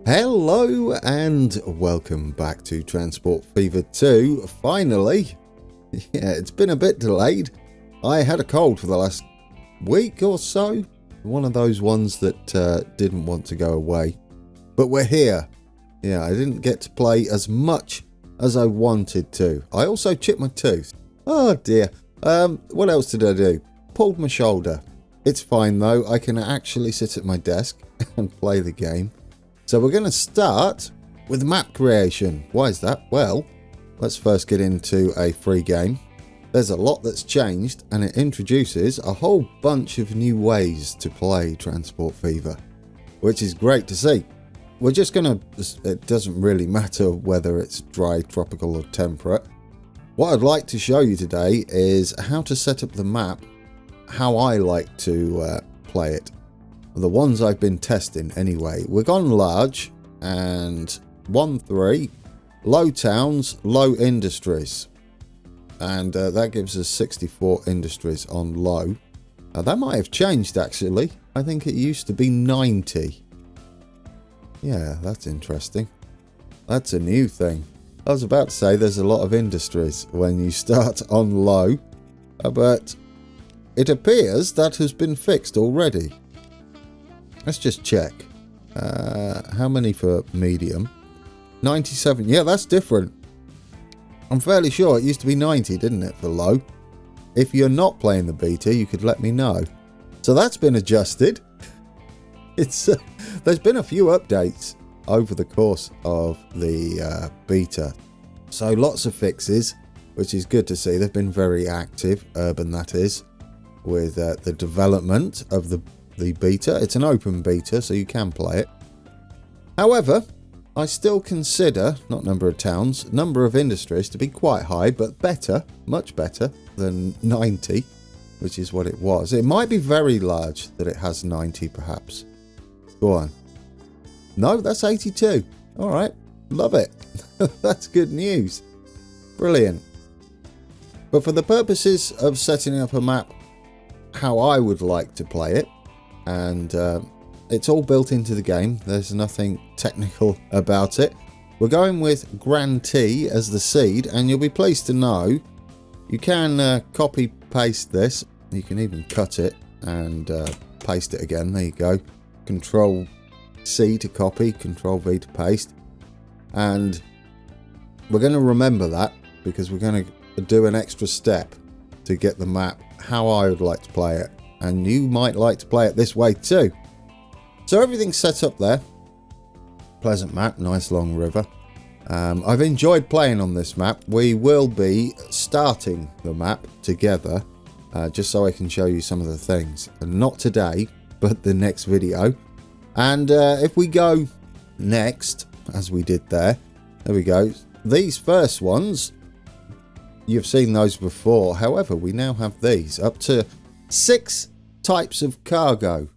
Hello and welcome back to Transport Fever 2. Finally, it's been a bit delayed. I had a cold for the last week or so. One of those ones that didn't want to go away. But we're here. Yeah, I didn't get to play as much as I wanted to. I also chipped my tooth. Oh dear. What else did I do? Pulled my shoulder. It's fine though. I can actually sit at my desk and play the game. So we're going to start with map creation. Why is that? Well, let's first get into a free game. There's a lot that's changed and it introduces a whole bunch of new ways to play Transport Fever, which is great to see. We're just going to, it doesn't really matter whether it's dry, tropical or temperate. What I'd like to show you today is how to set up the map, how I like to play it. The ones I've been testing anyway. We're gone large and 1-3, low towns, low industries. And that gives us 64 industries on low. That might have changed actually. I think it used to be 90. Yeah, that's interesting. That's a new thing. I was about to say there's a lot of industries when you start on low. But it appears that has been fixed already. Let's just check. How many for medium? 97. Yeah, that's different. I'm fairly sure it used to be 90, didn't it, for low? If you're not playing the beta, you could let me know. So that's been adjusted. It's there's been a few updates over the course of the beta. So lots of fixes, which is good to see. They've been very active, Urban that is, with the development of the beta. It's an open beta, so you can play it. However, I still consider, not number of towns, number of industries to be quite high, but better, much better than 90, which is what it was. It might be very large that it has 90 perhaps. Go on. No, that's 82. All right, love it. That's good news. Brilliant. But for the purposes of setting up a map how I would like to play it, and it's all built into the game. There's nothing technical about it. We're going with Grand T as the seed, and you'll be pleased to know you can copy paste this. You can even cut it and paste it again. There you go. Control C to copy, Control V to paste. And we're going to remember that because we're going to do an extra step to get the map how I would like to play it. And you might like to play it this way too. So everything's set up there. Pleasant map, nice long river. I've enjoyed playing on this map. We will be starting the map together, just so I can show you some of the things. And not today, but the next video. And if we go next, as we did there we go. These first ones, you've seen those before. However, we now have these up to 6 types of cargo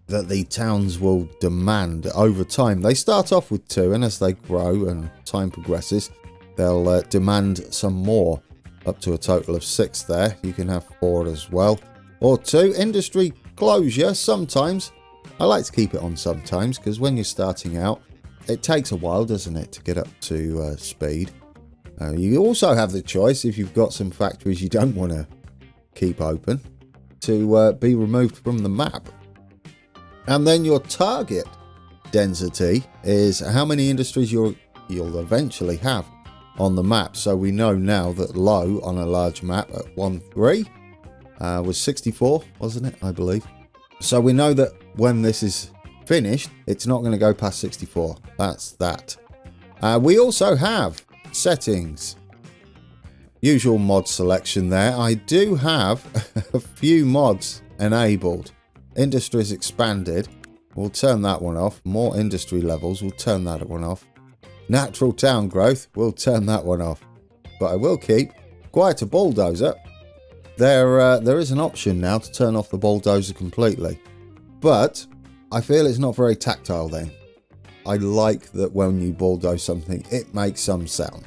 that the towns will demand over time. They start off with 2, and as they grow and time progresses, they'll demand some more, up to a total of 6 there. You can have 4 as well, or 2. Industry closure, sometimes. I like to keep it on sometimes, because when you're starting out, it takes a while, doesn't it, to get up to speed. You also have the choice, if you've got some factories you don't want to keep open, to be removed from the map. And then your target density is how many industries you'll eventually have on the map. So we know now that low on a large map at 1-3 was 64, wasn't it, I believe. So we know that when this is finished, it's not going to go past 64. That's that. We also have settings. Usual mod selection there. I do have a few mods enabled. Industries expanded. We'll turn that one off. More industry levels. We'll turn that one off. Natural town growth. We'll turn that one off. But I will keep quite a bulldozer. There is an option now to turn off the bulldozer completely. But I feel it's not very tactile then. I like that when you bulldoze something, it makes some sound.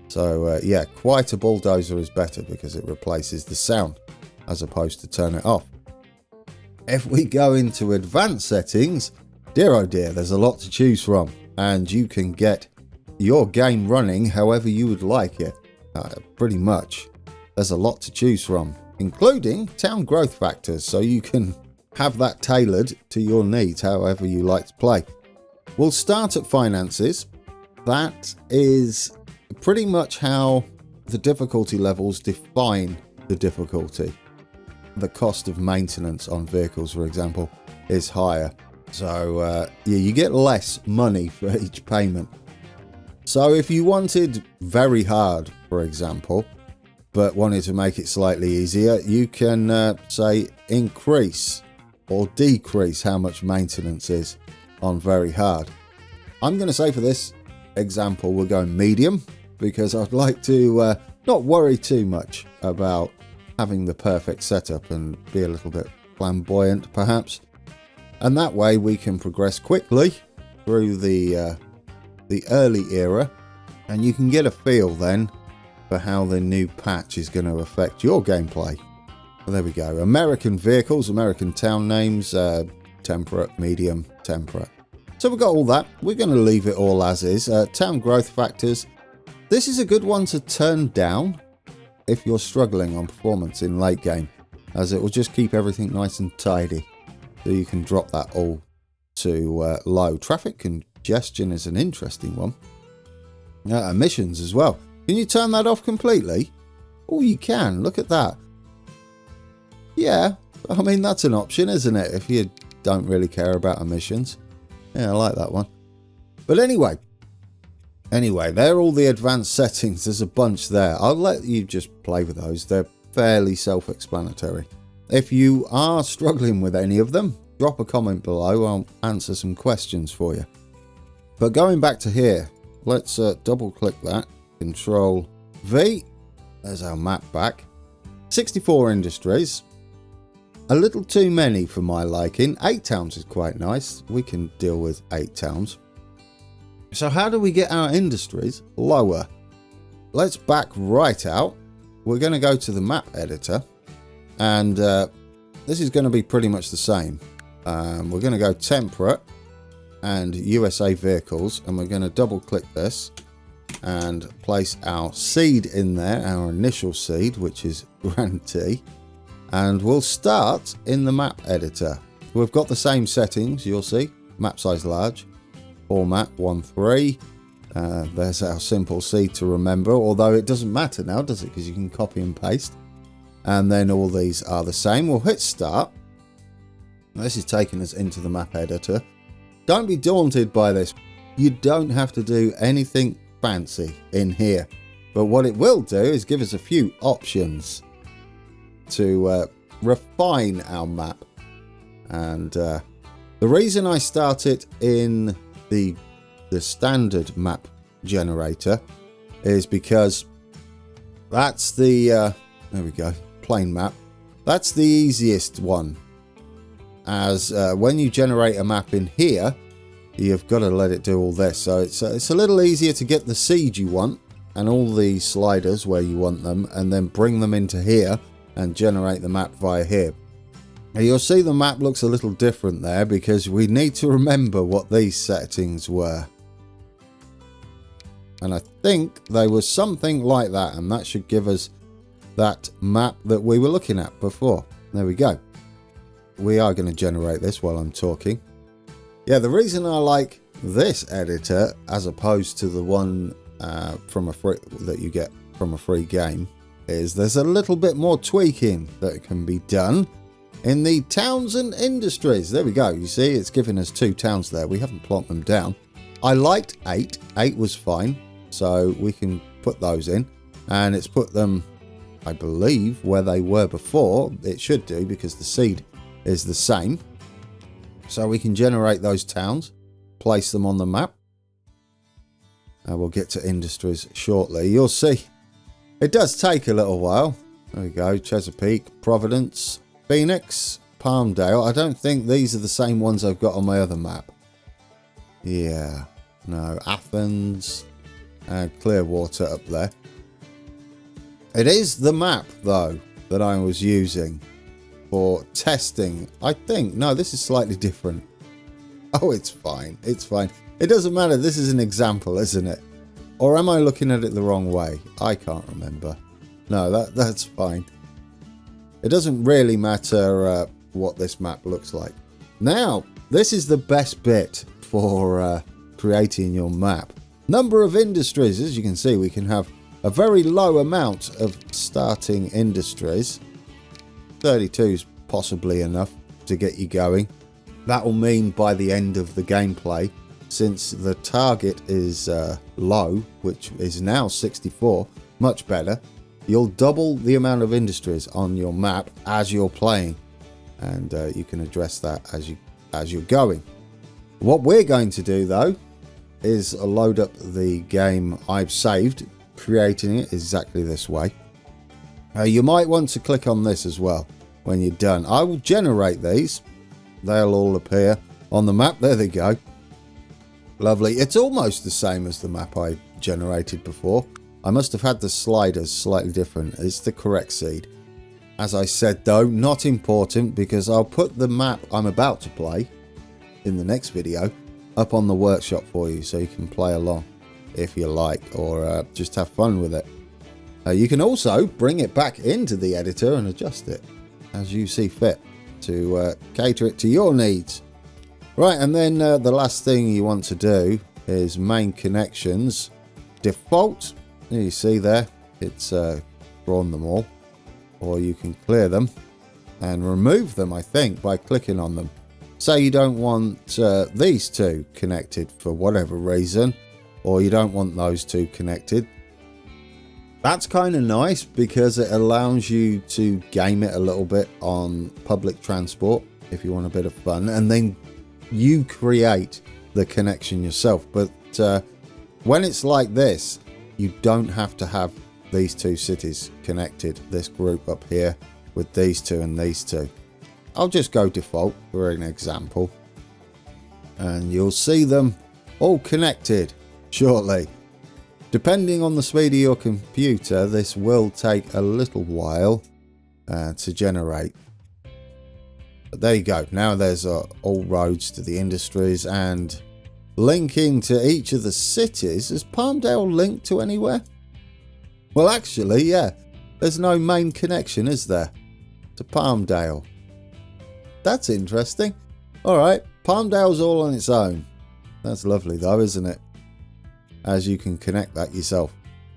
So yeah, quite a bulldozer is better because it replaces the sound as opposed to turn it off. If we go into advanced settings, dear oh dear, there's a lot to choose from, and you can get your game running however you would like it. Pretty much. There's a lot to choose from, including town growth factors, so you can have that tailored to your needs however you like to play. We'll start at finances. That is pretty much how the difficulty levels define the difficulty. The cost of maintenance on vehicles, for example, is higher. So you get less money for each payment. So if you wanted very hard, for example, but wanted to make it slightly easier, you can say increase or decrease how much maintenance is on very hard. I'm going to say for this example we're going medium, because I'd like to not worry too much about having the perfect setup and be a little bit flamboyant perhaps, and that way we can progress quickly through the early era, and you can get a feel then for how the new patch is going to affect your gameplay. Well, there we go. American vehicles, American town names, temperate, medium, temperate. So we've got all that. We're going to leave it all as is. Town growth factors. This is a good one to turn down if you're struggling on performance in late game, as it will just keep everything nice and tidy. So you can drop that all to low. Traffic congestion is an interesting one. Emissions as well. Can you turn that off completely? Oh, you can. Look at that. Yeah, I mean, that's an option, isn't it? If you don't really care about emissions. Yeah, I like that one. But anyway, they're all the advanced settings. There's a bunch there. I'll let you just play with those. They're fairly self-explanatory. If you are struggling with any of them, drop a comment below. I'll answer some questions for you. But going back to here, let's double click that. Control V. There's our map back. 64 industries. A little too many for my liking. 8 towns is quite nice. We can deal with 8 towns. So how do we get our industries lower? Let's back right out. We're going to go to the map editor. And this is going to be pretty much the same. We're going to go temperate and USA vehicles. And we're going to double click this and place our seed in there, our initial seed, which is Guarantee, and we'll start in the map editor. We've got the same settings, you'll see. Map size large, format 1.3. There's our simple seed to remember, although it doesn't matter now, does it? Because you can copy and paste. And then all these are the same. We'll hit start. This is taking us into the map editor. Don't be daunted by this. You don't have to do anything fancy in here, but what it will do is give us a few options to refine our map. And the reason I start it in the standard map generator is because that's the there we go, plain map. That's the easiest one, as when you generate a map in here, you've got to let it do all this. So it's a little easier to get the seed you want and all the sliders where you want them, and then bring them into here and generate the map via here. Now you'll see the map looks a little different there because we need to remember what these settings were. And I think they were something like that, and that should give us that map that we were looking at before. There we go. We are going to generate this while I'm talking. Yeah, the reason I like this editor as opposed to the one from a free that you get from a free game is there's a little bit more tweaking that can be done in the towns and industries. There we go. You see, it's giving us 2 towns there. We haven't plonked them down. I liked 8. 8 was fine, so we can put those in, and it's put them, I believe, where they were before. It should do, because the seed is the same. So we can generate those towns, place them on the map. We'll get to industries shortly. You'll see it does take a little while. There we go. Chesapeake, Providence, Phoenix, Palmdale. I don't think these are the same ones I've got on my other map. Yeah, no, Athens and Clearwater up there. It is the map, though, that I was using for testing. I think, no, this is slightly different. Oh, it's fine. It's fine. It doesn't matter. This is an example, isn't it? Or am I looking at it the wrong way? I can't remember. No, that's fine. It doesn't really matter what this map looks like. Now, this is the best bit for creating your map. Number of industries. As you can see, we can have a very low amount of starting industries. 32 is possibly enough to get you going. That will mean by the end of the gameplay, since the target is low, which is now 64, much better, you'll double the amount of industries on your map as you're playing, and you can address that as you're going. What we're going to do though is load up the game I've saved, creating it exactly this way. You might want to click on this as well when you're done. I will generate these. They'll all appear on the map. There they go. Lovely. It's almost the same as the map I generated before. I must have had the sliders slightly different. It's the correct seed. As I said though, not important, because I'll put the map I'm about to play in the next video up on the workshop for you, so you can play along if you like, or just have fun with it. You can also bring it back into the editor and adjust it as you see fit to cater it to your needs. Right, and then the last thing you want to do is main connections. Default, you see there, it's drawn them all. Or you can clear them and remove them, I think, by clicking on them. Say you don't want these two connected for whatever reason, or you don't want those two connected. That's kind of nice because it allows you to game it a little bit on public transport if you want a bit of fun, and then you create the connection yourself. But when it's like this, you don't have to have these two cities connected, this group up here with these two and these two. I'll just go default for an example, and you'll see them all connected shortly. Depending on the speed of your computer, this will take a little while to generate. But there you go. Now there's all roads to the industries, and linking to each of the cities. Is Palmdale linked to anywhere? Well, actually, yeah. There's no main connection, is there, to Palmdale? That's interesting. Alright, Palmdale's all on its own. That's lovely though, isn't it? As you can connect that yourself.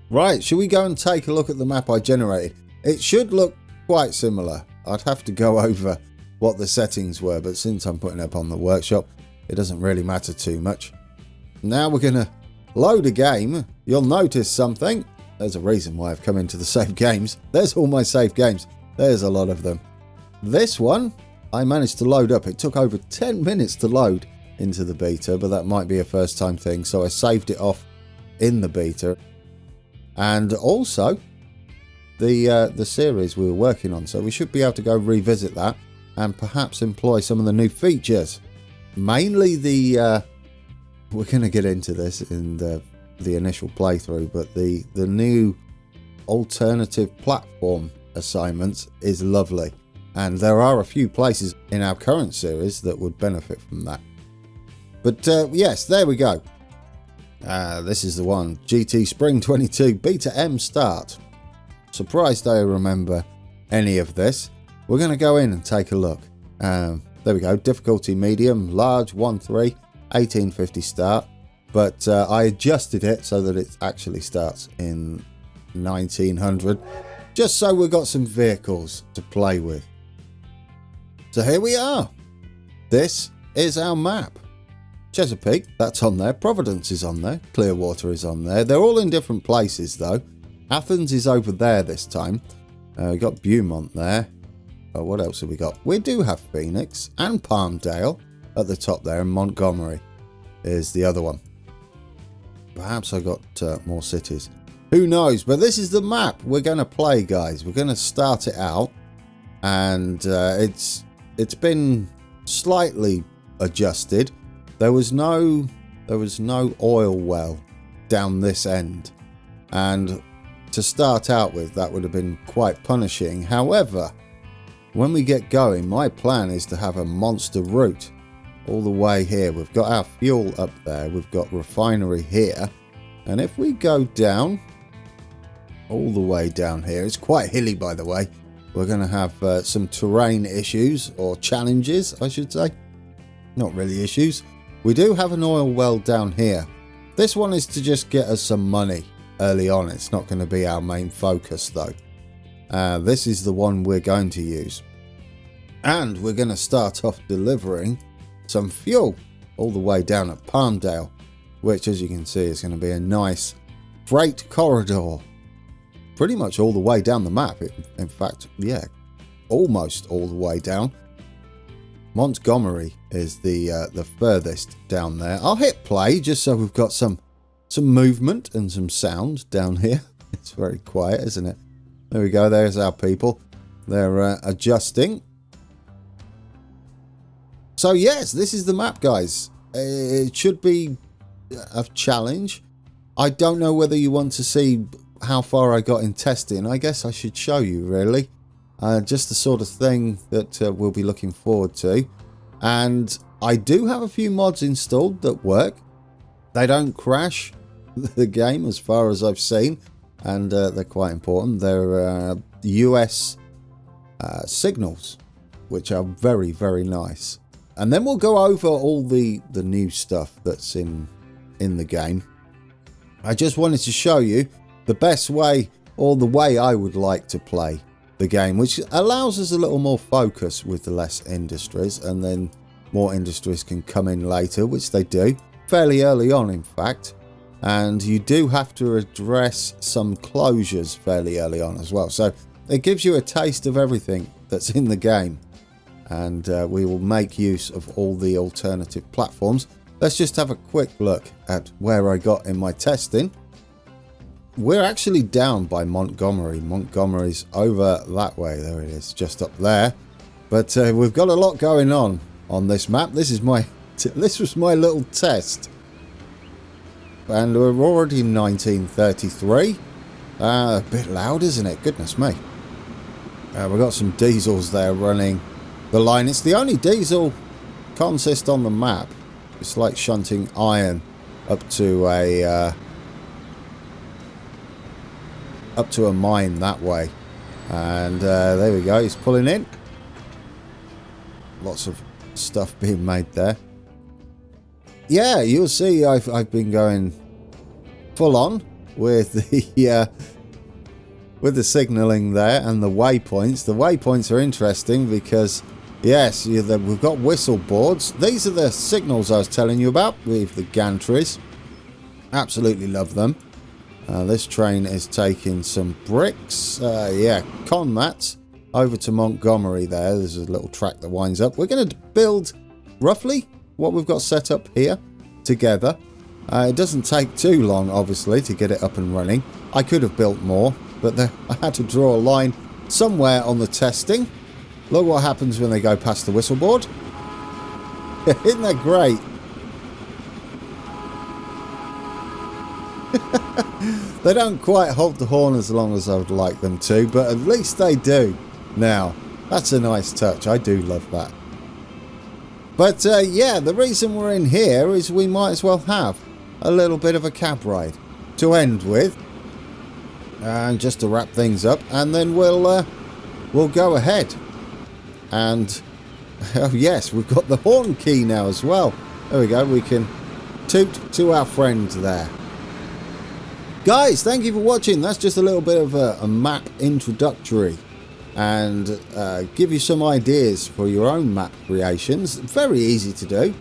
Right, shall we go and take a look at the map I generated? It should look quite similar. I'd have to go over what the settings were, but since I'm putting it up on the workshop, it doesn't really matter too much. Now we're going to load a game. You'll notice something. There's a reason why I've come into the save games. There's all my save games. There's a lot of them. This one I managed to load up. It took over 10 minutes to load into the beta, but that might be a first time thing, so I saved it off in the beta. And also the series we were working on, so we should be able to go revisit that and perhaps employ some of the new features. Mainly we're going to get into this in the initial playthrough, but the new alternative platform assignments is lovely, and there are a few places in our current series that would benefit from that. But yes, there we go. This is the one. GT Spring 22 Beta M start. Surprised I remember any of this. We're going to go in and take a look. There we go. Difficulty medium, large 1-3, 1850 start. But I adjusted it so that it actually starts in 1900, just so we've got some vehicles to play with. So here we are. This is our map. Chesapeake, that's on there. Providence is on there. Clearwater is on there. They're all in different places though. Athens is over there this time. We got Beaumont there. What else have we got? We do have Phoenix and Palmdale at the top there, and Montgomery is the other one. Perhaps I got more cities. Who knows? But this is the map we're going to play, guys. We're going to start it out, and it's been slightly adjusted. There was no oil well down this end, and to start out with, that would have been quite punishing. However, when we get going, my plan is to have a monster route all the way here. We've got our fuel up there. We've got refinery here. And if we go down, all the way down here, it's quite hilly, by the way. We're going to have some terrain issues, or challenges, I should say. Not really issues. We do have an oil well down here. This one is to just get us some money early on. It's not going to be our main focus, though. This is the one we're going to use. And we're going to start off delivering some fuel all the way down at Palmdale, which, as you can see, is going to be a nice freight corridor. Pretty much all the way down the map. In fact, yeah, almost all the way down. Montgomery is the furthest down there. I'll hit play just so we've got some movement and some sound down here. It's very quiet, isn't it? There we go. There's our people. They're adjusting. So yes, this is the map, guys. It should be a challenge. I don't know whether you want to see how far I got in testing. I guess I should show you, really. Just the sort of thing that we'll be looking forward to. And I do have a few mods installed that work. They don't crash the game as far as I've seen. And they're quite important. They're US signals, which are very, very nice. And then we'll go over all the new stuff that's in the game. I just wanted to show you the best way, or the way I would like to play the game, which allows us a little more focus with the less industries, and then more industries can come in later, which they do fairly early on, in fact. And you do have to address some closures fairly early on as well. So it gives you a taste of everything that's in the game. And we will make use of all the alternative platforms. Let's just have a quick look at where I got in my testing. We're actually down by Montgomery. Montgomery's over that way. There it is, just up there. But we've got a lot going on this map. This was my little test. And we're already in 1933. A bit loud, isn't it? Goodness me. We've got some diesels there running the line. It's the only diesel consist on the map. It's like shunting iron up to a mine that way. And there we go. He's pulling in. Lots of stuff being made there. Yeah, you'll see I've been going full on with the signalling there and the waypoints. The waypoints are interesting because, yes, we've got whistle boards. These are the signals I was telling you about with the gantries. Absolutely love them. This train is taking some bricks. Con mats over to Montgomery there. There's a little track that winds up. We're going to build roughly what we've got set up here together. It doesn't take too long, obviously, to get it up and running. I could have built more, but I had to draw a line somewhere on the testing. Look what happens when they go past the whistle board. Isn't that great? They don't quite hold the horn as long as I would like them to, but at least they do. Now, that's a nice touch. I do love that. But yeah, the reason we're in here is we might as well have a little bit of a cab ride to end with. And just to wrap things up, and then we'll go ahead. And oh yes, we've got the horn key now as well. There we go. We can toot to our friend there. Guys, thank you for watching. That's just a little bit of a map introductory, and give you some ideas for your own map creations. Very easy to do.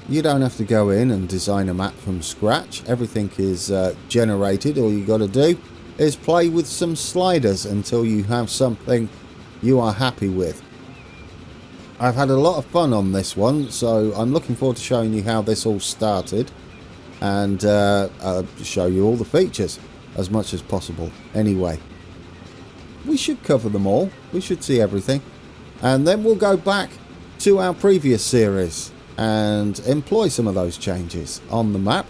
You don't have to go in and design a map from scratch. Everything is generated. All you got to do is play with some sliders until you have something you are happy with. I've had a lot of fun on this one, so I'm looking forward to showing you how this all started, and I'll show you all the features as much as possible. Anyway, we should cover them all. We should see everything, and then we'll go back to our previous series and employ some of those changes on the map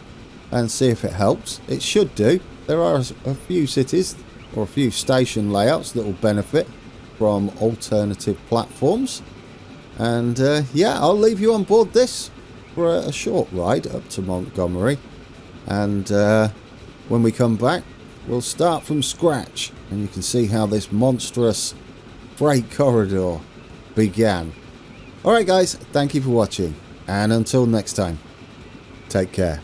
and see if it helps. It should do. There are a few cities or a few station layouts that will benefit from alternative platforms, And yeah, I'll leave you on board this for a short ride up to Montgomery. And when we come back, we'll start from scratch. And you can see how this monstrous freight corridor began. Alright guys, thank you for watching. And until next time, take care.